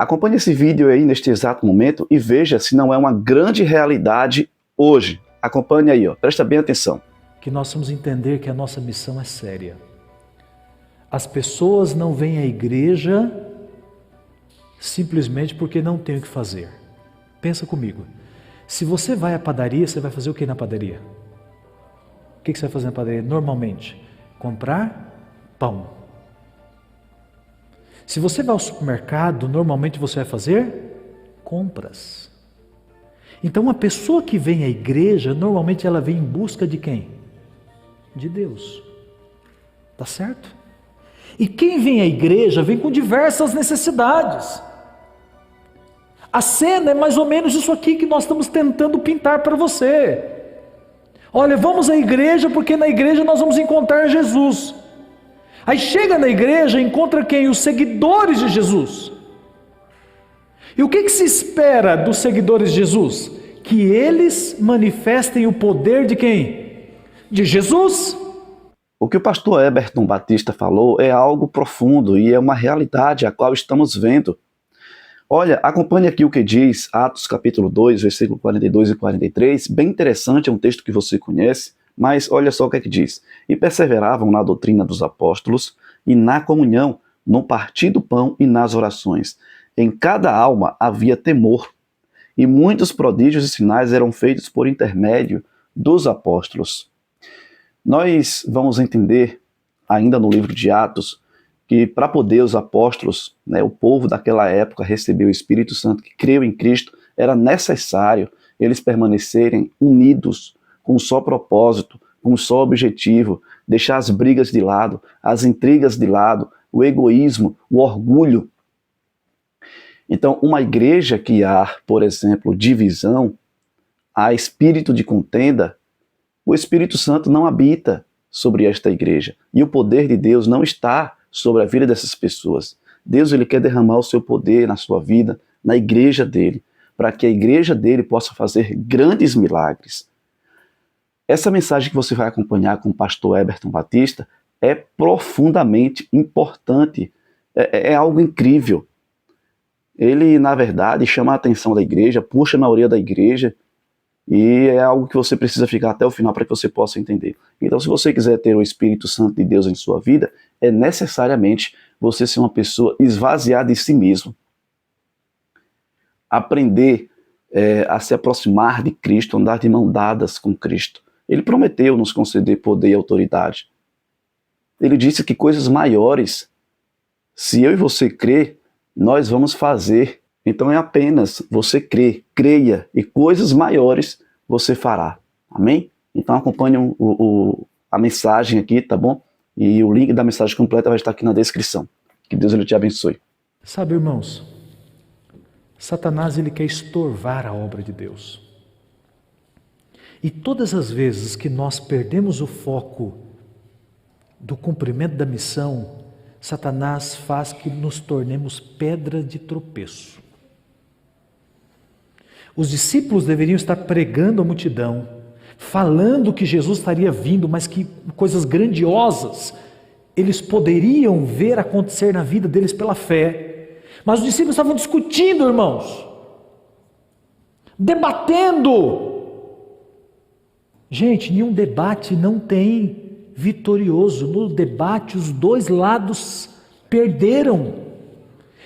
Acompanhe esse vídeo aí neste exato momento e veja se não é uma grande realidade hoje. Acompanhe aí, presta bem atenção. Que nós vamos entender que a nossa missão é séria. As pessoas não vêm à igreja simplesmente porque não tem o que fazer. Pensa comigo. Se você vai à padaria, você vai fazer o que na padaria? O que você vai fazer na padaria normalmente? Comprar pão. Se você vai ao supermercado, normalmente você vai fazer compras. Então uma pessoa que vem à igreja, normalmente ela vem em busca de quem? De Deus. Tá certo? E quem vem à igreja vem com diversas necessidades. A cena é mais ou menos isso aqui que nós estamos tentando pintar para você. Olha, vamos à igreja porque na igreja nós vamos encontrar Jesus. Aí chega na igreja e encontra quem? Os seguidores de Jesus. E o que se espera dos seguidores de Jesus? Que eles manifestem o poder de quem? De Jesus. O que o pastor Eberton Batista falou é algo profundo e é uma realidade a qual estamos vendo. Olha, acompanhe aqui o que diz Atos capítulo 2, versículo 42 e 43, bem interessante, é um texto que você conhece, mas olha só o que é que diz. E perseveravam na doutrina dos apóstolos e na comunhão, no partir do pão e nas orações. Em cada alma havia temor, e muitos prodígios e sinais eram feitos por intermédio dos apóstolos. Nós vamos entender, ainda no livro de Atos, que para poder os apóstolos, o povo daquela época receber o Espírito Santo, que creu em Cristo, era necessário eles permanecerem unidos, com um só propósito, com um só objetivo, deixar as brigas de lado, as intrigas de lado, o egoísmo, o orgulho. Então, uma igreja que há, por exemplo, divisão, há espírito de contenda, o Espírito Santo não habita sobre esta igreja. E o poder de Deus não está sobre a vida dessas pessoas. Deus ele quer derramar o seu poder na sua vida, na igreja dele, para que a igreja dele possa fazer grandes milagres. Essa mensagem que você vai acompanhar com o pastor Eberton Batista é profundamente importante. É algo incrível. Ele, na verdade, chama a atenção da igreja, puxa na orelha da igreja, e é algo que você precisa ficar até o final para que você possa entender. Então, se você quiser ter o Espírito Santo de Deus em sua vida, é necessariamente você ser uma pessoa esvaziada de si mesmo. Aprender a se aproximar de Cristo, andar de mão dadas com Cristo. Ele prometeu nos conceder poder e autoridade. Ele disse que coisas maiores, se eu e você crer, nós vamos fazer. Então é apenas você crer, creia, e coisas maiores você fará. Amém? Então acompanhe a mensagem aqui, tá bom? E o link da mensagem completa vai estar aqui na descrição. Que Deus ele te abençoe. Sabe, irmãos, Satanás ele quer estorvar a obra de Deus. E todas as vezes que nós perdemos o foco do cumprimento da missão, Satanás faz que nos tornemos pedra de tropeço. Os discípulos deveriam estar pregando à multidão, falando que Jesus estaria vindo, mas que coisas grandiosas eles poderiam ver acontecer na vida deles pela fé. Mas os discípulos estavam discutindo, irmãos, debatendo. Gente, nenhum debate não tem vitorioso. No debate, os dois lados perderam.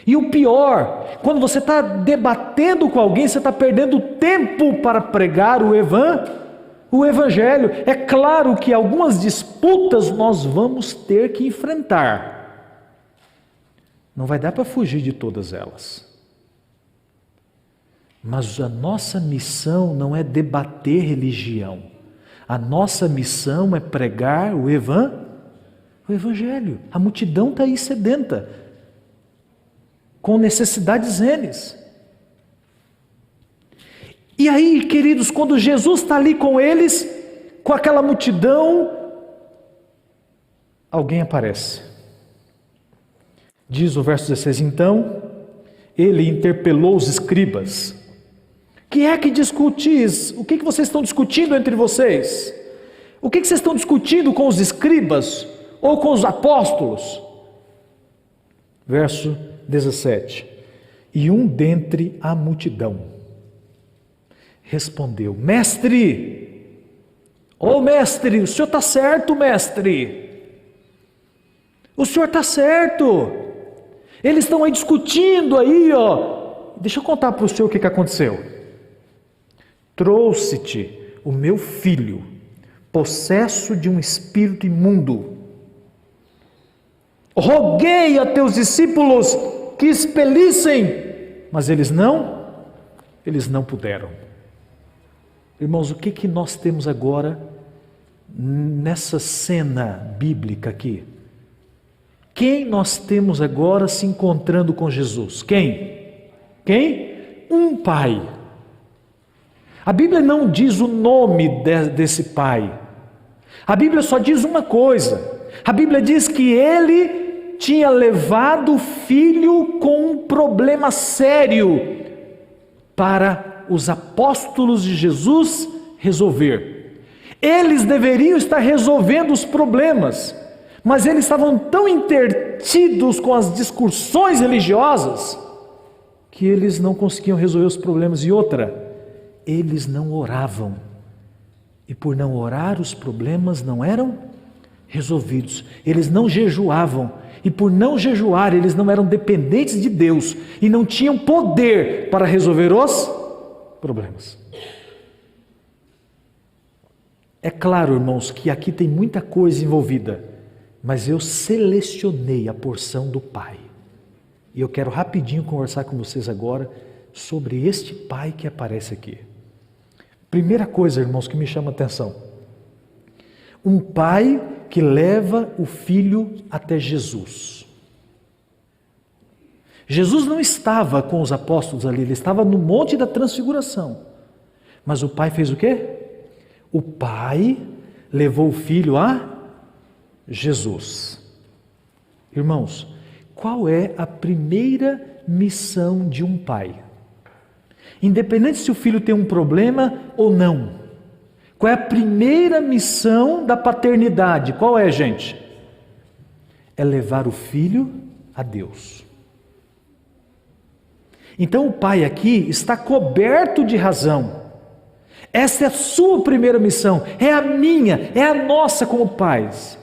E o pior, quando você está debatendo com alguém, você está perdendo tempo para pregar o Evangelho. É claro que algumas disputas nós vamos ter que enfrentar. Não vai dar para fugir de todas elas. Mas a nossa missão não é debater religião. A nossa missão é pregar o Evangelho. A multidão está aí sedenta, com necessidades N. E aí, queridos, quando Jesus está ali com eles, com aquela multidão, alguém aparece. Diz o verso 16, então, ele interpelou os escribas. Que é que discutis? O que vocês estão discutindo entre vocês? O que vocês estão discutindo com os escribas ou com os apóstolos? Verso 17. E um dentre a multidão respondeu: Mestre, ô mestre, o senhor está certo, mestre. O senhor está certo. Eles estão aí discutindo aí, ó. Deixa eu contar para o senhor o que aconteceu. Trouxe-te o meu filho, possesso de um espírito imundo. Roguei a teus discípulos que expelissem, mas eles não puderam. Irmãos, o que nós temos agora nessa cena bíblica aqui? Quem nós temos agora se encontrando com Jesus? Quem? Um pai. A Bíblia não diz o nome desse pai. A Bíblia só diz uma coisa. A Bíblia diz que ele tinha levado o filho com um problema sério para os apóstolos de Jesus resolver. Eles deveriam estar resolvendo os problemas, mas eles estavam tão entretidos com as discussões religiosas que eles não conseguiam resolver os problemas. E outra, eles não oravam. E por não orar, os problemas não eram resolvidos. Eles não jejuavam. E por não jejuar, eles não eram dependentes de Deus e não tinham poder para resolver os problemas. É claro, irmãos, que aqui tem muita coisa envolvida, mas eu selecionei a porção do Pai. E eu quero rapidinho conversar com vocês agora sobre este Pai que aparece aqui. Primeira coisa, irmãos, que me chama a atenção. Um pai que leva o filho até Jesus. Jesus não estava com os apóstolos ali, ele estava no Monte da Transfiguração. Mas o pai fez o quê? O pai levou o filho a Jesus. Irmãos, qual é a primeira missão de um pai? Independente se o filho tem um problema ou não. Qual é a primeira missão da paternidade? Qual é, gente? É levar o filho a Deus. Então o pai aqui está coberto de razão. Essa é a sua primeira missão, é a minha, é a nossa como pais.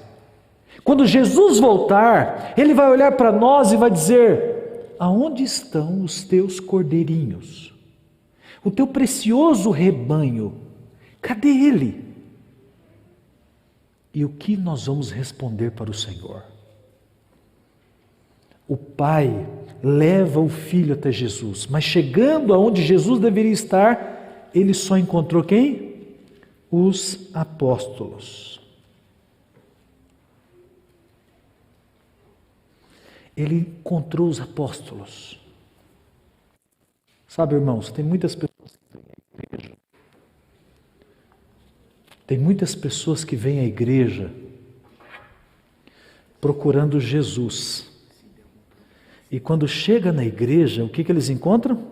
Quando Jesus voltar, ele vai olhar para nós e vai dizer: aonde estão os teus cordeirinhos? O teu precioso rebanho, cadê ele? E o que nós vamos responder para o Senhor? O pai leva o filho até Jesus, mas chegando aonde Jesus deveria estar, ele só encontrou quem? Os apóstolos. Ele encontrou os apóstolos. Sabe, irmãos, tem muitas pessoas que vêm à igreja. Tem muitas pessoas que vêm à igreja procurando Jesus. E quando chega na igreja, o que eles encontram?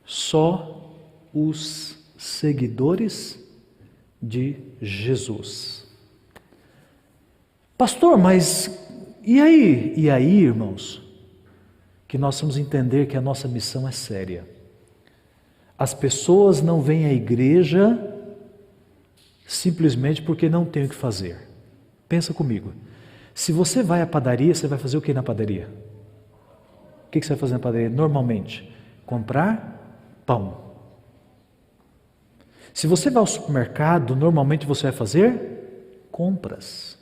Só os seguidores de Jesus. Pastor, mas e aí? E aí, irmãos, que nós vamos entender que a nossa missão é séria. As pessoas não vêm à igreja simplesmente porque não tem o que fazer. Pensa comigo. Se você vai à padaria, você vai fazer o que na padaria? O que você vai fazer na padaria? Normalmente, comprar pão. Se você vai ao supermercado, normalmente você vai fazer compras.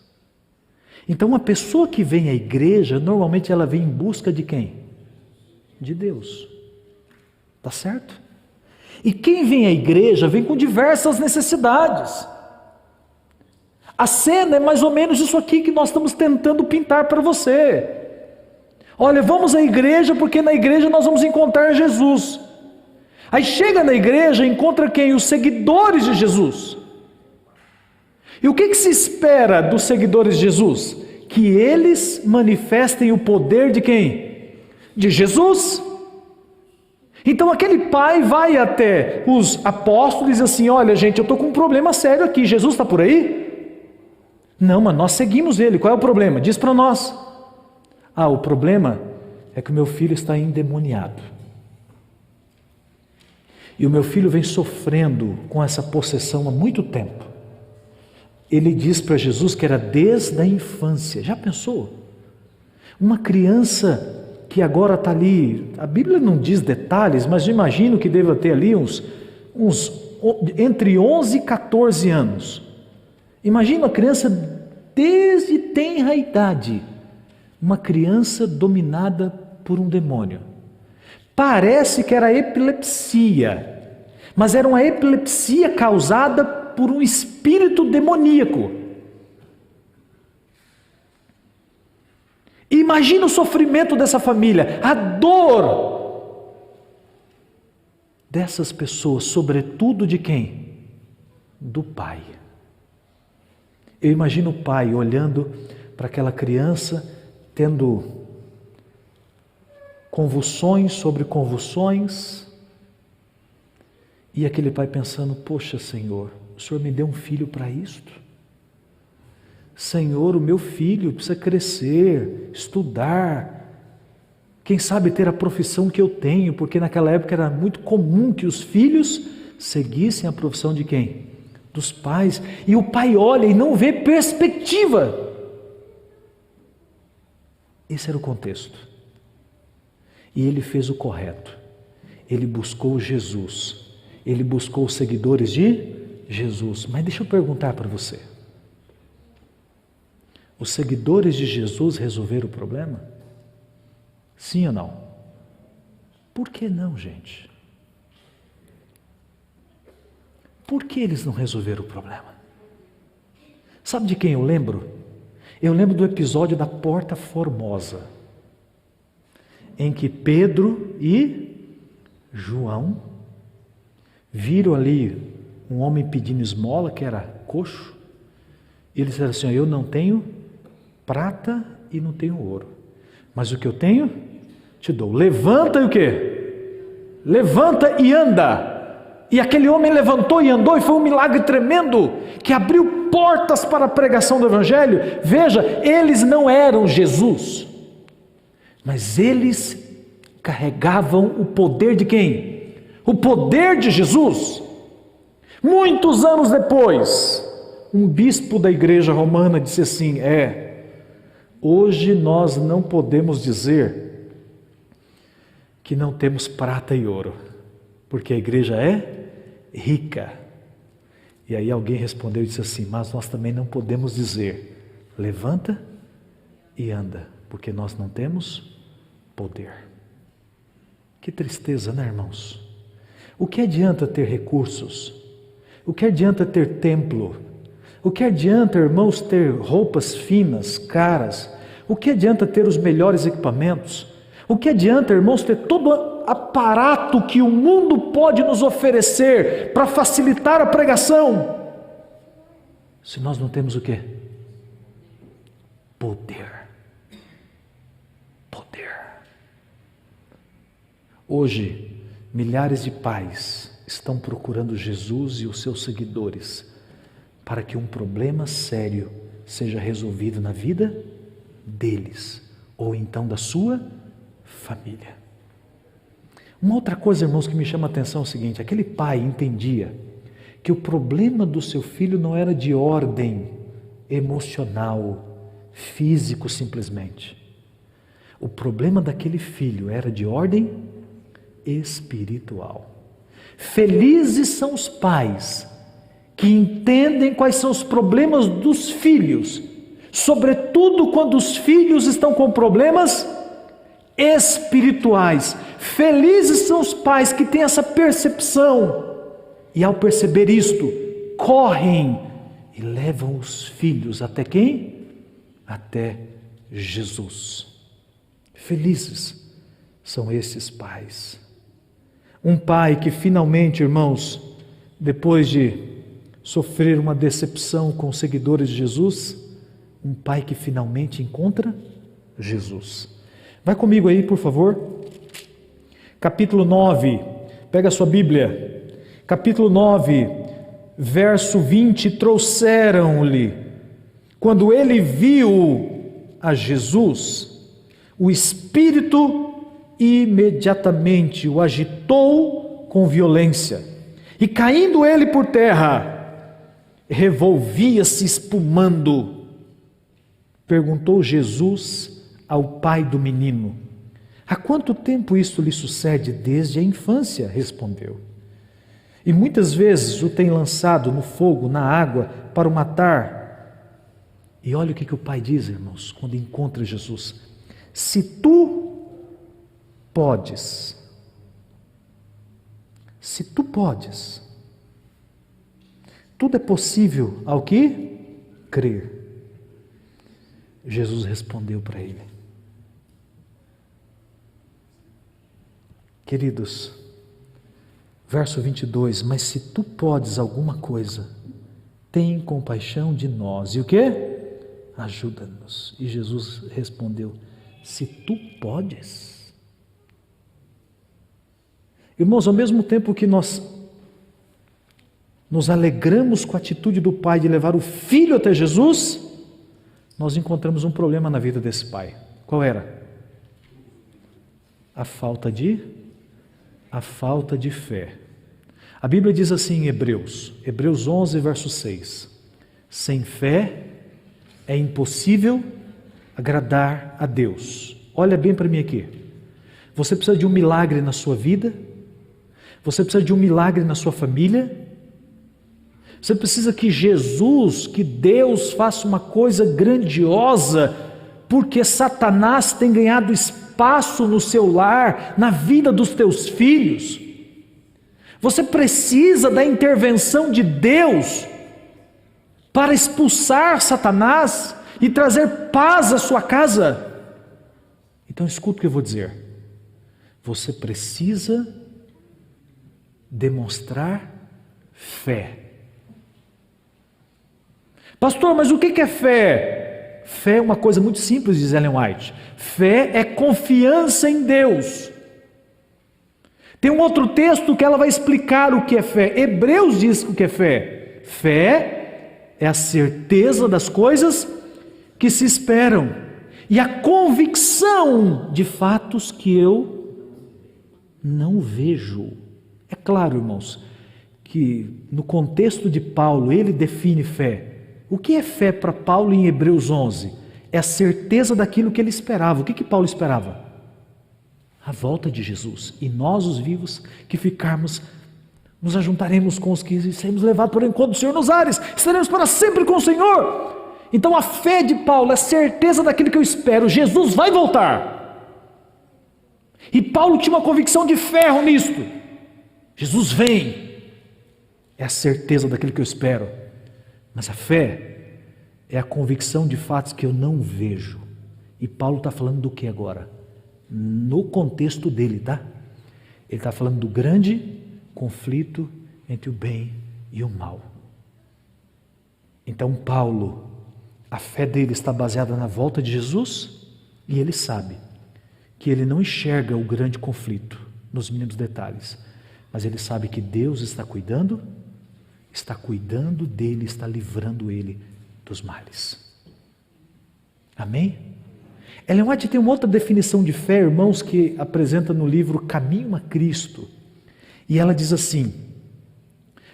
Então, uma pessoa que vem à igreja, normalmente ela vem em busca de quem? De Deus. Tá certo? E quem vem à igreja vem com diversas necessidades. A cena é mais ou menos isso aqui que nós estamos tentando pintar para você. Olha, vamos à igreja porque na igreja nós vamos encontrar Jesus. Aí chega na igreja e encontra quem? Os seguidores de Jesus. E o que se espera dos seguidores de Jesus? Que eles manifestem o poder de quem? De Jesus. Então aquele pai vai até os apóstolos e diz assim: olha gente, eu estou com um problema sério aqui, Jesus está por aí? Não, mas nós seguimos ele, qual é o problema? Diz para nós. O problema é que o meu filho está endemoniado. E o meu filho vem sofrendo com essa possessão há muito tempo. Ele diz para Jesus que era desde a infância. Já pensou? Uma criança que agora está ali, a Bíblia não diz detalhes, mas eu imagino que deva ter ali uns entre 11 e 14 anos. Imagina uma criança desde tenra idade, uma criança dominada por um demônio. Parece que era epilepsia, mas era uma epilepsia causada por um espírito demoníaco. Imagina o sofrimento dessa família, a dor dessas pessoas, sobretudo de quem? Do pai. Eu imagino o pai olhando para aquela criança, tendo convulsões sobre convulsões, e aquele pai pensando: poxa, Senhor, o Senhor me deu um filho para isto? Senhor, o meu filho precisa crescer, estudar, quem sabe ter a profissão que eu tenho, porque naquela época era muito comum que os filhos seguissem a profissão de quem? Dos pais. E o pai olha e não vê perspectiva. Esse era o contexto. E ele fez o correto. Ele buscou Jesus. Ele buscou os seguidores de Jesus. Mas deixa eu perguntar para você. Os seguidores de Jesus resolveram o problema? Sim ou não? Por que não, gente? Por que eles não resolveram o problema? Sabe de quem eu lembro? Eu lembro do episódio da Porta Formosa, em que Pedro e João viram ali um homem pedindo esmola, que era coxo, e eles disseram assim: eu não tenho prata e não tenho ouro, mas o que eu tenho, te dou. Levanta e o quê? Levanta e anda. E aquele homem levantou e andou, e foi um milagre tremendo, que abriu portas para a pregação do Evangelho. Veja, eles não eram Jesus, mas eles carregavam o poder de quem? O poder de Jesus. Muitos anos depois, um bispo da igreja romana disse assim: hoje nós não podemos dizer que não temos prata e ouro, porque a igreja é rica. E aí alguém respondeu e disse assim: mas nós também não podemos dizer levanta e anda, porque nós não temos poder. Que tristeza, né, irmãos? O que adianta ter recursos? O que adianta ter templo? O que adianta, irmãos, ter roupas finas, caras? O que adianta ter os melhores equipamentos? O que adianta, irmãos, ter todo aparato que o mundo pode nos oferecer para facilitar a pregação, se nós não temos o quê? Poder. Poder. Hoje, milhares de pais estão procurando Jesus e os seus seguidores para que um problema sério seja resolvido na vida deles, ou então da sua família. Uma outra coisa, irmãos, que me chama a atenção é o seguinte: aquele pai entendia que o problema do seu filho não era de ordem emocional, físico simplesmente. O problema daquele filho era de ordem espiritual. Felizes são os pais que entendem quais são os problemas dos filhos, sobretudo quando os filhos estão com problemas espirituais. Felizes são os pais que têm essa percepção, e ao perceber isto, correm e levam os filhos até quem? Até Jesus. Felizes são esses pais. Um pai que finalmente, irmãos, depois de sofrer uma decepção com os seguidores de Jesus, um pai que finalmente encontra Jesus. Vai comigo aí, por favor. Capítulo 9, pega a sua Bíblia. Capítulo 9, verso 20. Trouxeram-lhe, quando ele viu a Jesus, o espírito imediatamente o agitou com violência, e caindo ele por terra, revolvia-se espumando. Perguntou Jesus ao pai do menino: há quanto tempo isto lhe sucede? Desde a infância, respondeu. E muitas vezes o tem lançado no fogo, na água, para o matar. E olha o que o pai diz, irmãos, quando encontra Jesus: se tu podes, tudo é possível ao que crer. Jesus respondeu para ele: queridos, verso 22, mas se tu podes alguma coisa, tem compaixão de nós. E o quê? Ajuda-nos. E Jesus respondeu: se tu podes. Irmãos, ao mesmo tempo que nós nos alegramos com a atitude do pai de levar o filho até Jesus, nós encontramos um problema na vida desse pai. Qual era? A falta de fé. A Bíblia diz assim em Hebreus 11, verso 6: sem fé é impossível agradar a Deus. Olha bem para mim aqui. Você precisa de um milagre na sua vida, você precisa de um milagre na sua família, você precisa que Jesus, que Deus faça uma coisa grandiosa, porque Satanás tem ganhado espaço no seu lar, na vida dos teus filhos. Você precisa da intervenção de Deus para expulsar Satanás e trazer paz à sua casa. Então escuta o que eu vou dizer. Você precisa demonstrar fé. Pastor, mas o que é fé? Fé é uma coisa muito simples, diz Ellen White. Fé é confiança em Deus. Tem um outro texto que ela vai explicar o que é fé. Hebreus diz o que é fé. Fé é a certeza das coisas que se esperam e a convicção de fatos que eu não vejo. É claro, irmãos, que no contexto de Paulo ele define fé. O que é fé para Paulo em Hebreus 11? É a certeza daquilo que ele esperava. O que Paulo esperava? A volta de Jesus. E nós, os vivos, que ficarmos, nos ajuntaremos com os que seremos levados para o encontro do Senhor nos ares. Estaremos para sempre com o Senhor. Então a fé de Paulo é a certeza daquilo que eu espero. Jesus vai voltar. E Paulo tinha uma convicção de ferro nisto. Jesus vem. É a certeza daquilo que eu espero. Mas a fé é a convicção de fatos que eu não vejo. E Paulo está falando do que agora? No contexto dele, tá? Ele está falando do grande conflito entre o bem e o mal. Então Paulo, a fé dele está baseada na volta de Jesus, e ele sabe que ele não enxerga o grande conflito nos mínimos detalhes, mas ele sabe que Deus está cuidando dele, está livrando ele dos males. Amém? Ellen White tem uma outra definição de fé, irmãos, que apresenta no livro Caminho a Cristo. E ela diz assim: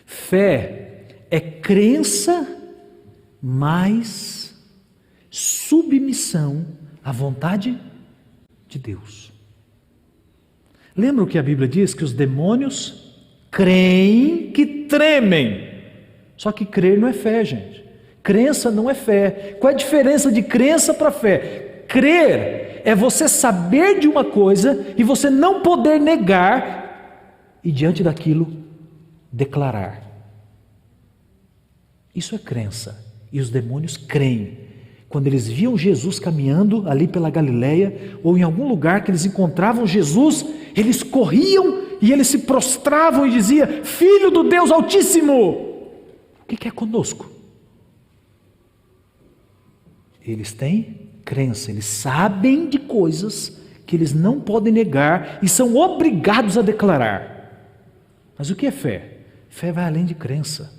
fé é crença mais submissão à vontade de Deus. Lembra o que a Bíblia diz? Que os demônios creem que tremem. Só que crer não é fé, gente. Crença não é fé. Qual é a diferença de crença para fé? Crer é você saber de uma coisa e você não poder negar e diante daquilo declarar. Isso é crença. E os demônios creem. Quando eles viam Jesus caminhando ali pela Galileia ou em algum lugar que eles encontravam Jesus, eles corriam e eles se prostravam e diziam: Filho do Deus Altíssimo! O que é conosco? Eles têm crença, eles sabem de coisas que eles não podem negar e são obrigados a declarar. Mas o que é fé? Fé vai além de crença.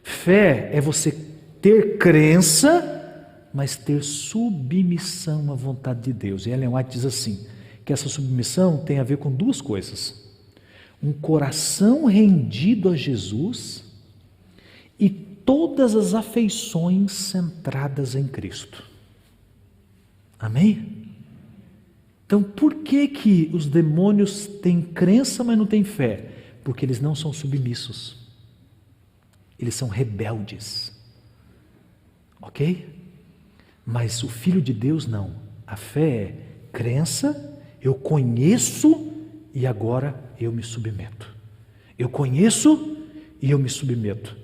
Fé é você ter crença, mas ter submissão à vontade de Deus. E Ellen White diz assim, Porque essa submissão tem a ver com duas coisas: um coração rendido a Jesus e todas as afeições centradas em Cristo. Amém? Então, por que os demônios têm crença, mas não têm fé? Porque eles não são submissos. Eles são rebeldes. Ok? Mas o Filho de Deus não. A fé é crença, eu conheço e agora eu me submeto. Eu conheço e eu me submeto.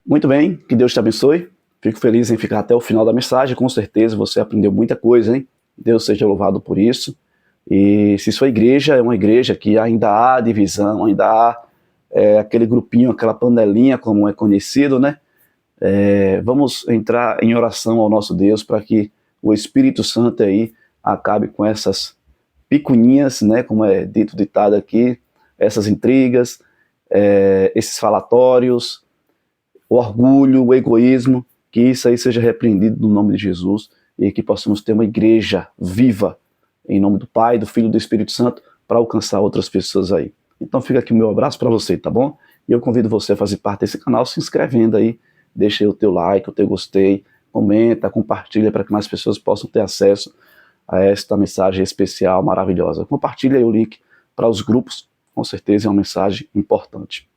Muito bem, que Deus te abençoe. Fico feliz em ficar até o final da mensagem. Com certeza você aprendeu muita coisa, hein? Deus seja louvado por isso. E se sua igreja é uma igreja que ainda há divisão, ainda há aquele grupinho, aquela panelinha, como é conhecido, né? Vamos entrar em oração ao nosso Deus para que o Espírito Santo aí acabe com essas picuinhas, né? Como é dito, ditado aqui, essas intrigas, esses falatórios, o orgulho, o egoísmo, que isso aí seja repreendido no nome de Jesus e que possamos ter uma igreja viva em nome do Pai, do Filho e do Espírito Santo para alcançar outras pessoas aí. Então fica aqui o meu abraço para você, tá bom? E eu convido você a fazer parte desse canal se inscrevendo aí, deixa aí o teu like, o teu gostei, comenta, compartilha para que mais pessoas possam ter acesso a esta mensagem especial, maravilhosa. Compartilha aí o link para os grupos, com certeza é uma mensagem importante.